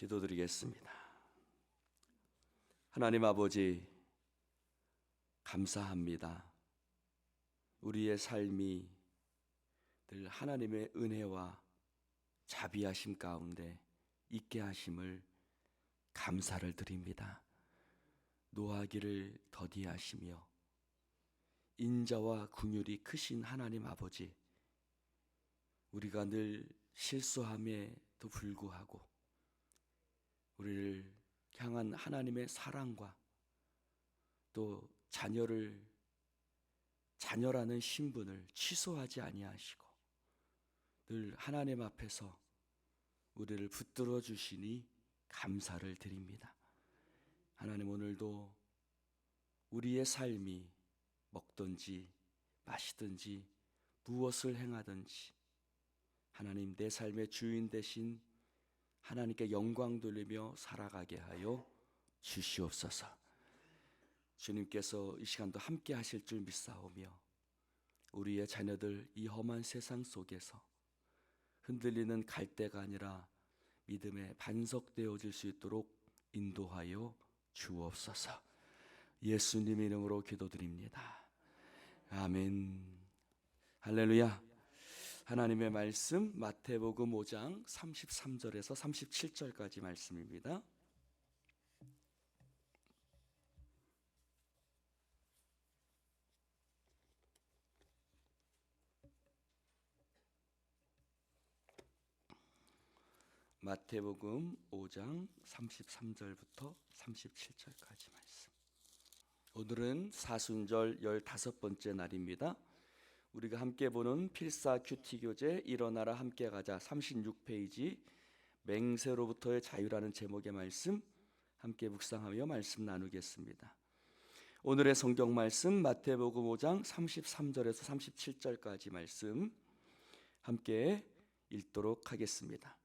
기도드리겠습니다. 하나님 아버지, 감사합니다. 우리의 삶이 늘 하나님의 은혜와 자비하심 가운데 있게 하심을 감사를 드립니다. 노하기를 더디하시며 인자와 긍휼이 크신 하나님 아버지, 우리가 늘 실수함에도 불구하고 우리를 향한 하나님의 사랑과 또 자녀라는 신분을 취소하지 아니하시고 늘 하나님 앞에서 우리를 붙들어 주시니 감사를 드립니다. 하나님, 오늘도 우리의 삶이 먹든지 마시든지 무엇을 행하든지 하나님, 내 삶의 주인 되신 하나님께 영광 돌리며 살아가게 하여 주시옵소서. 주님께서 이 시간도 함께 하실 줄 믿사오며 우리의 자녀들 이 험한 세상 속에서 흔들리는 갈대가 아니라 믿음의 반석되어질 수 있도록 인도하여 주옵소서. 예수님의 이름으로 기도드립니다. 아멘. 할렐루야. 하나님의 말씀 마태복음 5장 33절에서 37절까지 말씀입니다. 마태복음 5장 33절부터 37절까지 말씀. 오늘은 사순절 15번째 날입니다. 우리가 함께 보는 필사 큐티 교재 일어나라 함께 가자 36페이지 맹세로부터의 자유라는 제목의 말씀 함께 묵상하며 말씀 나누겠습니다. 오늘의 성경 말씀 마태복음 5장 33절에서 37절까지 말씀 함께 읽도록 하겠습니다.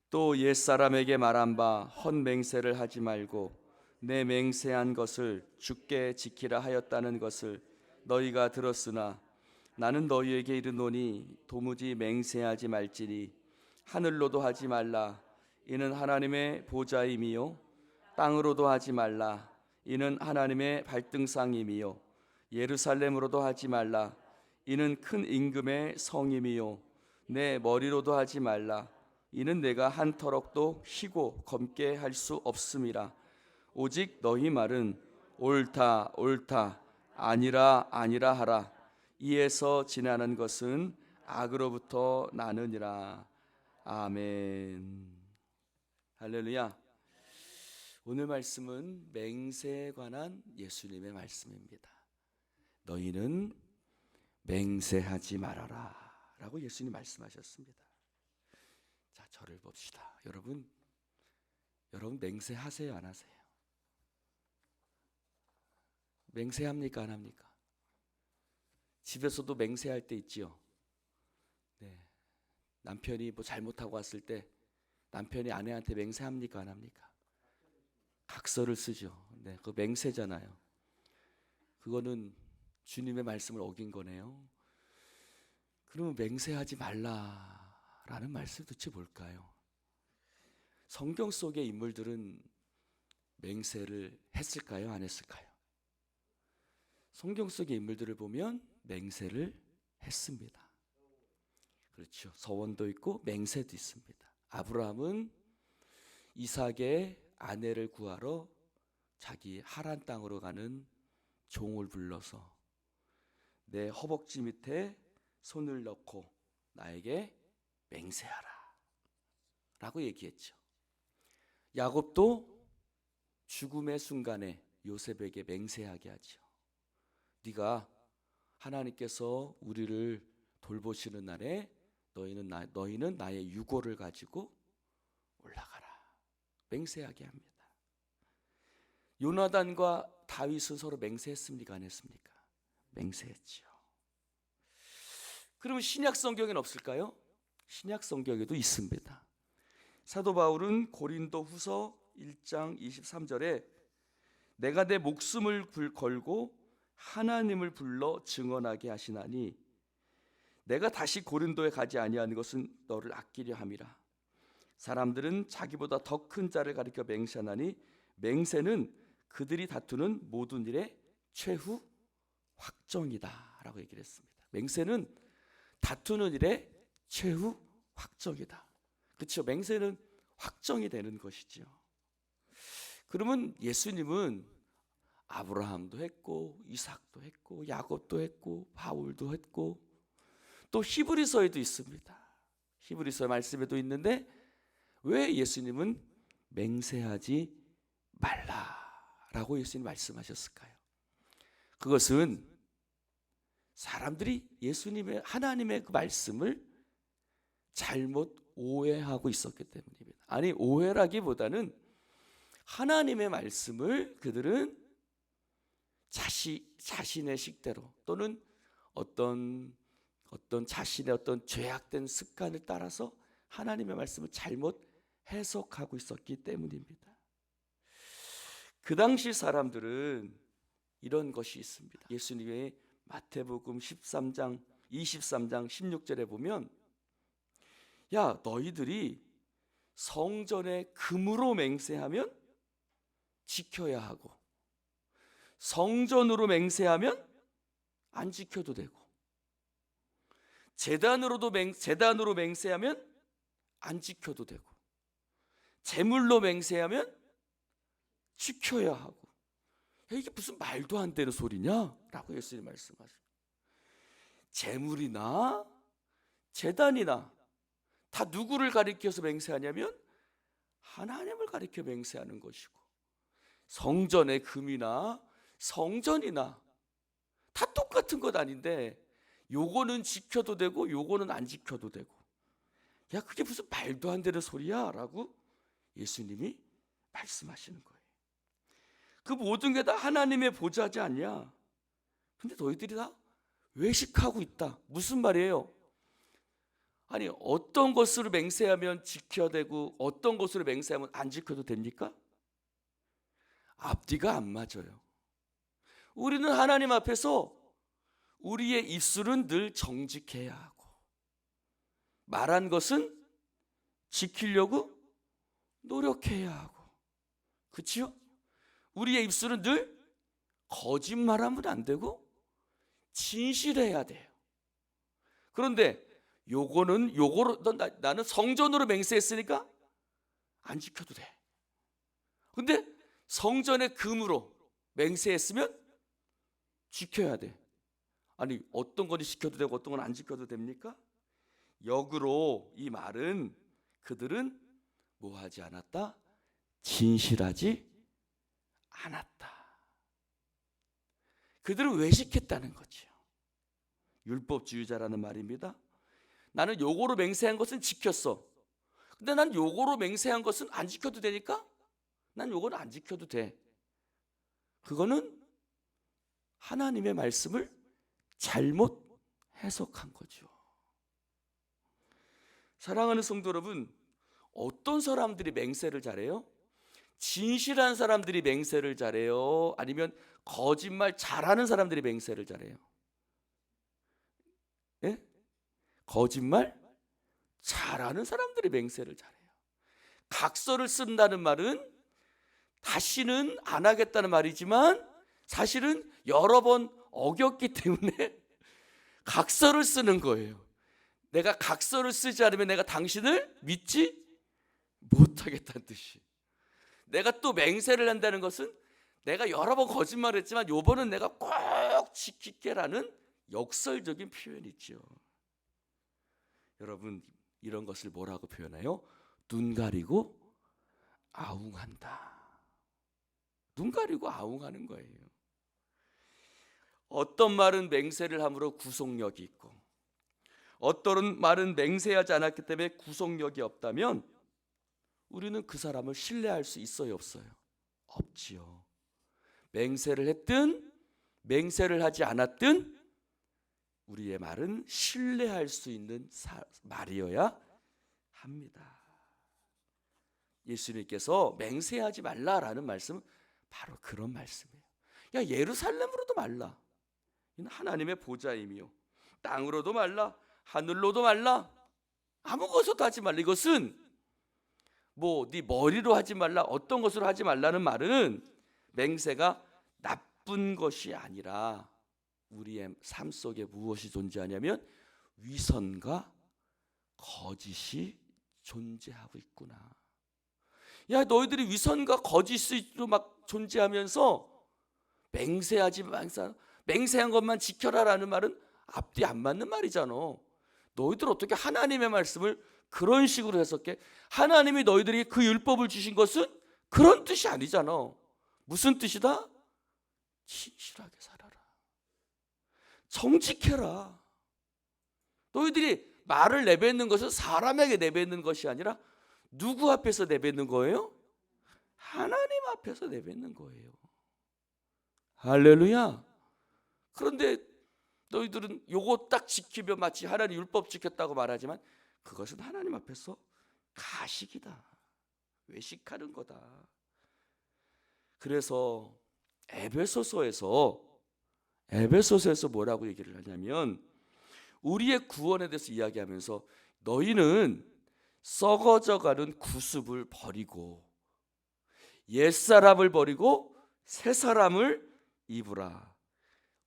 또 옛사람에게 말한 바 헛맹세를 하지 말고 내 맹세한 것을 주께 지키라 하였다는 것을 너희가 들었으나 나는 너희에게 이르노니 도무지 맹세하지 말지니 하늘로도 하지 말라 이는 하나님의 보좌임이요 땅으로도 하지 말라 이는 하나님의 발등상임이요 예루살렘으로도 하지 말라 이는 큰 임금의 성임이요 내 머리로도 하지 말라 이는 내가 한 터럭도 희고 검게 할 수 없음이라. 오직 너희 말은 옳다 옳다 아니라 아니라 하라. 이에서 지나는 것은 악으로부터 나느니라. 아멘. 할렐루야. 오늘 말씀은 맹세에 관한 예수님의 말씀입니다. 너희는 맹세하지 말아라 라고 예수님 말씀하셨습니다. 자, 저를 봅시다. 여러분 맹세하세요, 안 하세요? 맹세합니까, 안 합니까? 집에서도 맹세할 때 있지요. 네. 남편이 뭐 잘못하고 왔을 때 남편이 아내한테 맹세합니까, 안 합니까? 각서를 쓰죠. 네, 그거 맹세잖아요. 그거는 주님의 말씀을 어긴 거네요. 그러면 맹세하지 말라라는 말씀 도대체 뭘까요? 성경 속의 인물들은 맹세를 했을까요, 안 했을까요? 성경 속의 인물들을 보면 맹세를 했습니다. 그렇죠. 서원도 있고 맹세도 있습니다. 아브라함은 이삭의 아내를 구하러 자기 하란 땅으로 가는 종을 불러서 내 허벅지 밑에 손을 넣고 나에게 맹세하라 라고 얘기했죠. 야곱도 죽음의 순간에 요셉에게 맹세하게 하죠. 네가 하나님께서 우리를 돌보시는 날에 너희는 나의 유고를 가지고 올라가라. 맹세하게 합니다. 요나단과 다윗은 서로 맹세했습니까, 안 했습니까? 맹세했죠. 그러면 신약 성경에는 없을까요? 신약 성경에도 있습니다. 사도 바울은 고린도 후서 1장 23절에 내가 내 목숨을 걸고 하나님을 불러 증언하게 하시나니 내가 다시 고린도에 가지 아니하는 것은 너를 아끼려 함이라. 사람들은 자기보다 더 큰 자를 가리켜 맹세하나니 맹세는 그들이 다투는 모든 일의 최후 확정이다 라고 얘기를 했습니다. 맹세는 다투는 일의 최후 확정이다. 그렇죠? 맹세는 확정이 되는 것이죠. 그러면 예수님은 아브라함도 했고 이삭도 했고 야곱도 했고 바울도 했고 또 히브리서에도 있습니다. 히브리서 말씀에도 있는데 왜 예수님은 맹세하지 말라라고 예수님 말씀하셨을까요? 그것은 사람들이 예수님의 하나님의 그 말씀을 잘못 오해하고 있었기 때문입니다. 아니, 오해라기보다는 하나님의 말씀을 그들은 자신의 식대로 또는 어떤 자신의 어떤 죄악된 습관을 따라서 하나님의 말씀을 잘못 해석하고 있었기 때문입니다. 그 당시 사람들은 이런 것이 있습니다. 예수님의 마태복음 23장 16절에 보면 야, 너희들이 성전에 금으로 맹세하면 지켜야 하고 성전으로 맹세하면 안 지켜도 되고 제단으로 맹세하면 안 지켜도 되고 제물로 맹세하면 지켜야 하고 야, 이게 무슨 말도 안 되는 소리냐라고 예수님 말씀하세요. 제물이나 제단이나 다 누구를 가리켜서 맹세하냐면 하나님을 가리켜 맹세하는 것이고 성전의 금이나 성전이나 다 똑같은 것 아닌데 요거는 지켜도 되고 요거는 안 지켜도 되고 야, 그게 무슨 말도 안 되는 소리야 라고 예수님이 말씀하시는 거예요. 그 모든 게 다 하나님의 보좌지 않냐? 근데 너희들이 다 외식하고 있다. 무슨 말이에요? 아니, 어떤 것으로 맹세하면 지켜야 되고 어떤 것으로 맹세하면 안 지켜도 됩니까? 앞뒤가 안 맞아요. 우리는 하나님 앞에서 우리의 입술은 늘 정직해야 하고 말한 것은 지키려고 노력해야 하고, 그렇지요? 우리의 입술은 늘 거짓말하면 안 되고 진실해야 돼요. 그런데 요거로 나는 성전으로 맹세했으니까 안 지켜도 돼. 근데 성전의 금으로 맹세했으면 지켜야 돼. 아니, 어떤 건 지켜도 되고 어떤 건 안 지켜도 됩니까? 역으로 이 말은 그들은 뭐하지 않았다? 진실하지 않았다. 그들은 외식했다는 거죠. 율법주의자라는 말입니다. 나는 요거로 맹세한 것은 지켰어. 근데 난 요거로 맹세한 것은 안 지켜도 되니까 난 요거는 안 지켜도 돼. 그거는 하나님의 말씀을 잘못 해석한 거죠. 사랑하는 성도 여러분, 어떤 사람들이 맹세를 잘해요? 진실한 사람들이 맹세를 잘해요? 아니면 거짓말 잘하는 사람들이 맹세를 잘해요? 예? 거짓말 잘하는 사람들이 맹세를 잘해요. 각서를 쓴다는 말은 다시는 안 하겠다는 말이지만 사실은 여러 번 어겼기 때문에 각서를 쓰는 거예요. 내가 각서를 쓰지 않으면 내가 당신을 믿지 못하겠다는 뜻이. 내가 또 맹세를 한다는 것은 내가 여러 번 거짓말을 했지만 요번은 내가 꼭 지킬게라는 역설적인 표현이죠. 여러분, 이런 것을 뭐라고 표현해요? 눈 가리고 아웅한다. 눈 가리고 아웅하는 거예요. 어떤 말은 맹세를 함으로 구속력이 있고 어떤 말은 맹세하지 않았기 때문에 구속력이 없다면 우리는 그 사람을 신뢰할 수 있어요, 없어요? 없지요. 맹세를 했든 맹세를 하지 않았든 우리의 말은 신뢰할 수 있는 말이어야 합니다. 예수님께서 맹세하지 말라라는 말씀은 바로 그런 말씀이에요. 야, 예루살렘으로도 말라. 이는 하나님의 보좌이며 땅으로도 말라, 하늘로도 말라, 아무 것도 하지 말라. 이것은 뭐 네 머리로 하지 말라, 어떤 것으로 하지 말라는 말은 맹세가 나쁜 것이 아니라 우리의 삶 속에 무엇이 존재하냐면 위선과 거짓이 존재하고 있구나. 야, 너희들이 위선과 거짓으로 막 존재하면서 맹세한 것만 지켜라라는 말은 앞뒤 안 맞는 말이잖아. 너희들 어떻게 하나님의 말씀을 그런 식으로 해석해? 하나님이 너희들에게 그 율법을 주신 것은 그런 뜻이 아니잖아. 무슨 뜻이다? 진실하게 살아라, 정직해라. 너희들이 말을 내뱉는 것은 사람에게 내뱉는 것이 아니라 누구 앞에서 내뱉는 거예요? 하나님 앞에서 내뱉는 거예요. 할렐루야. 그런데 너희들은 요거 딱 지키면 마치 하나님 율법 지켰다고 말하지만 그것은 하나님 앞에서 가식이다, 외식하는 거다. 그래서 에베소서에서 뭐라고 얘기를 하냐면 우리의 구원에 대해서 이야기하면서 너희는 썩어져가는 구습을 버리고 옛사람을 버리고 새사람을 입으라.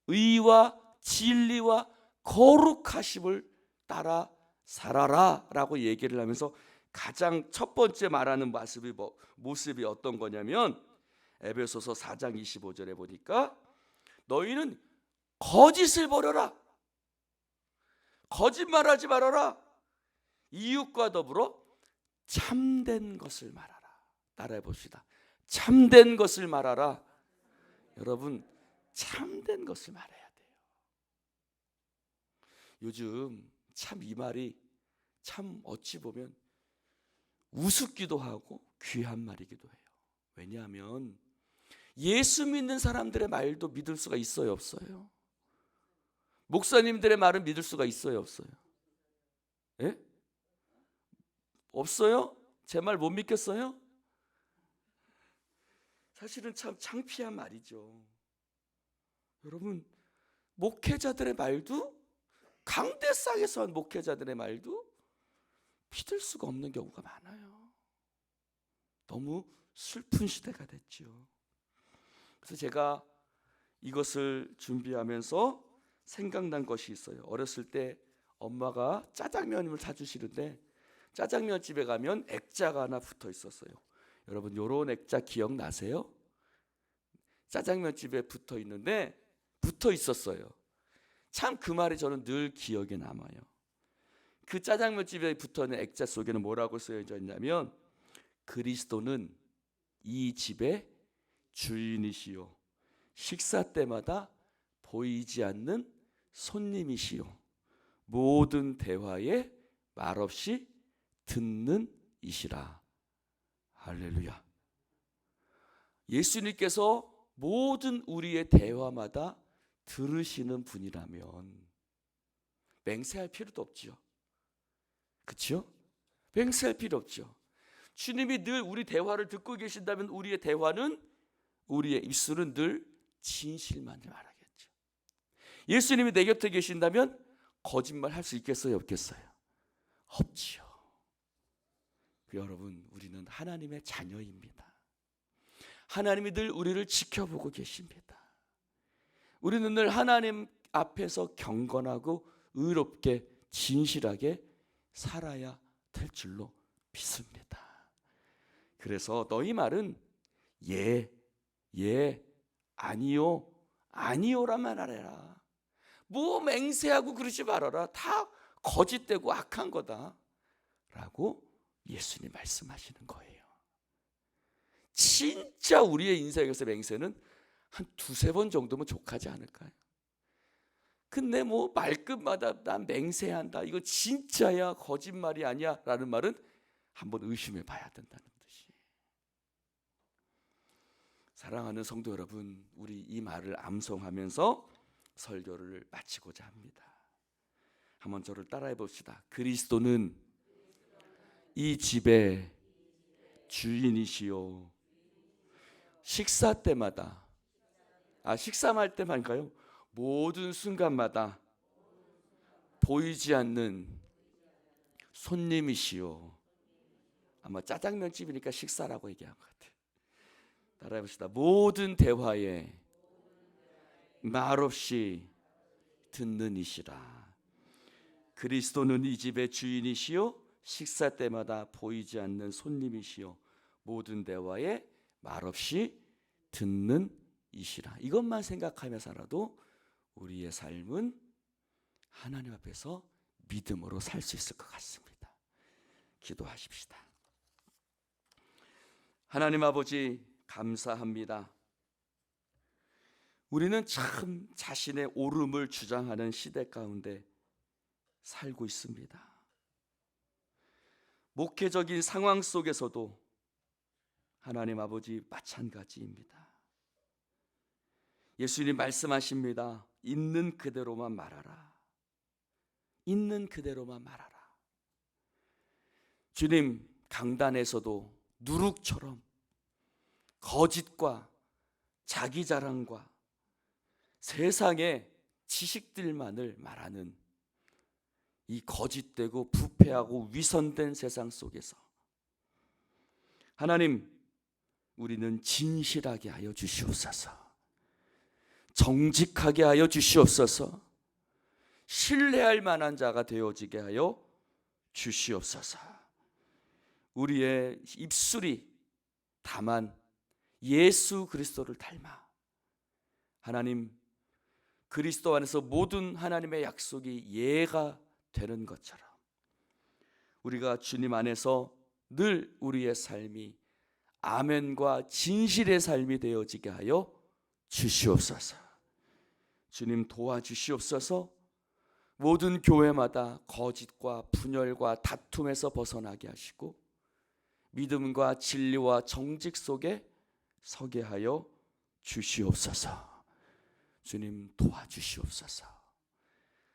의와 진리와 거룩하심을 따라 살아라 라고 얘기를 하면서 가장 첫 번째 말하는 모습이 어떤 거냐면 에베소서 4장 25절에 보니까 너희는 거짓을 버려라, 거짓말하지 말아라, 이웃과 더불어 참된 것을 말하라. 따라해 봅시다. 참된 것을 말하라. 여러분, 참된 것을 말해야 돼요. 요즘 참 이 말이 참 어찌 보면 우습기도 하고 귀한 말이기도 해요. 왜냐하면 예수 믿는 사람들의 말도 믿을 수가 있어요, 없어요? 목사님들의 말은 믿을 수가 있어요, 없어요? 예? 없어요? 제 말 못 믿겠어요? 사실은 참 창피한 말이죠. 여러분, 목회자들의 말도, 강대상에서 한 목회자들의 말도 믿을 수가 없는 경우가 많아요. 너무 슬픈 시대가 됐죠. 그래서 제가 이것을 준비하면서 생각난 것이 있어요. 어렸을 때 엄마가 짜장면을 사주시는데 짜장면 집에 가면 액자가 하나 붙어 있었어요. 여러분, 요런 액자 기억나세요? 짜장면 집에 붙어 있었어요. 참 그 말이 저는 늘 기억에 남아요. 그 짜장면 집에 붙어 있는 액자 속에는 뭐라고 쓰여져 있냐면 그리스도는 이 집의 주인이시요 식사 때마다 보이지 않는 손님이시요 모든 대화에 말없이 듣는 이시라. 할렐루야. 예수님께서 모든 우리의 대화마다 들으시는 분이라면 맹세할 필요도 없죠. 그렇죠? 맹세할 필요 없죠. 주님이 늘 우리 대화를 듣고 계신다면 우리의 대화는, 우리의 입술은 늘 진실만을 말하겠죠. 예수님이 내 곁에 계신다면 거짓말 할 수 있겠어요, 없겠어요? 없지요. 여러분, 우리는 하나님의 자녀입니다. 하나님이 늘 우리를 지켜보고 계십니다. 우리는 늘 하나님 앞에서 경건하고 의롭게 진실하게 살아야 될 줄로 믿습니다. 그래서 너희 말은 예, 아니요, 아니요라만 말해라. 뭐 맹세하고 그러지 말아라. 다 거짓되고 악한 거다 라고 예수님 말씀하시는 거예요. 진짜 우리의 인생에서 맹세는 한 두세 번 정도면 족하지 않을까요? 근데 뭐 말끝마다 난 맹세한다, 이거 진짜야 거짓말이 아니야 라는 말은 한번 의심해 봐야 된다는 뜻이에요. 사랑하는 성도 여러분, 우리 이 말을 암송하면서 설교를 마치고자 합니다. 한번 저를 따라해 봅시다. 그리스도는 이 집의 주인이시요 식사 때마다, 식사할 때만인가요? 모든 순간마다 보이지 않는 손님이시요. 아마 짜장면집이니까 식사라고 얘기한 것 같아요. 따라해봅시다. 모든 대화에 말없이 듣는 이시라. 그리스도는 이 집의 주인이시요 식사 때마다 보이지 않는 손님이시요 모든 대화에 말없이 듣는 이시라. 이것만 생각하며 살아도 우리의 삶은 하나님 앞에서 믿음으로 살 수 있을 것 같습니다. 기도하십시다. 하나님 아버지 감사합니다. 우리는 참 자신의 옳음을 주장하는 시대 가운데 살고 있습니다. 목회적인 상황 속에서도 하나님 아버지 마찬가지입니다. 예수님 말씀하십니다. 있는 그대로만 말하라. 있는 그대로만 말하라. 주님, 강단에서도 누룩처럼 거짓과 자기 자랑과 세상의 지식들만을 말하는 이 거짓되고 부패하고 위선된 세상 속에서 하나님, 우리는 진실하게 하여 주시옵소서. 정직하게 하여 주시옵소서. 신뢰할 만한 자가 되어지게 하여 주시옵소서. 우리의 입술이 다만 예수 그리스도를 닮아 하나님 그리스도 안에서 모든 하나님의 약속이 예가 되는 것처럼 우리가 주님 안에서 늘 우리의 삶이 아멘과 진실의 삶이 되어지게 하여 주시옵소서. 주님 도와주시옵소서. 모든 교회마다 거짓과 분열과 다툼에서 벗어나게 하시고 믿음과 진리와 정직 속에 서게 하여 주시옵소서. 주님 도와주시옵소서.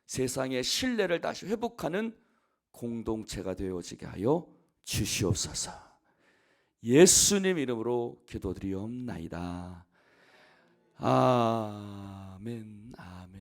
세상의 신뢰를 다시 회복하는 공동체가 되어지게 하여 주시옵소서. 예수님 이름으로 기도드리옵나이다. 아멘.